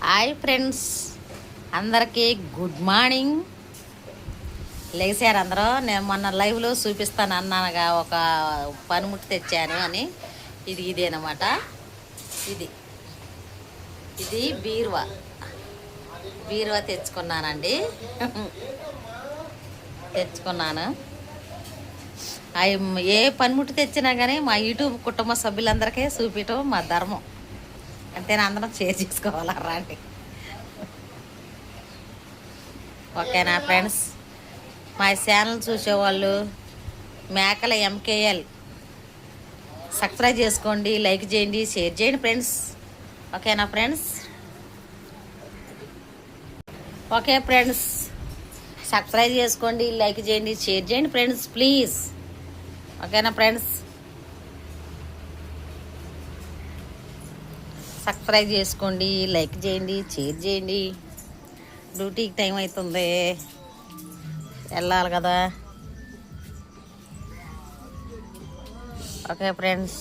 Hi friends, అందరికీ good morning. లేచారు అందరూ. నేను మొన్న లైవ్లో చూపిస్తాను అన్నానుగా, ఒక పనిముట్టు తెచ్చాను అని. ఇదేనమాట. ఇది బీరువా తెచ్చుకున్నానండి. తెచ్చుకున్నాను. ఏ పనిముట్టు తెచ్చినా కానీ మా యూట్యూబ్ కుటుంబ సభ్యులందరికీ చూపించడం మా ధర్మం. అంతేనా, అందరం షేర్ చేసుకోవాలి. రండి. ఓకేనా ఫ్రెండ్స్? మా ఛానల్ చూసేవాళ్ళు మేకల MKL సబ్స్క్రైబ్ చేసుకోండి, లైక్ చేయండి, షేర్ చేయండి ఫ్రెండ్స్. ఓకేనా ఫ్రెండ్స్? ఓకే ఫ్రెండ్స్, సబ్స్క్రైబ్ చేసుకోండి, లైక్ చేయండి, షేర్ చేయండి ఫ్రెండ్స్, ప్లీజ్. ఓకేనా ఫ్రెండ్స్? సబ్స్క్రైబ్ చేసుకోండి, లైక్ చేయండి, షేర్ చేయండి. డ్యూటీకి టైం అవుతుంది, వెళ్ళాలి కదా. Okay friends.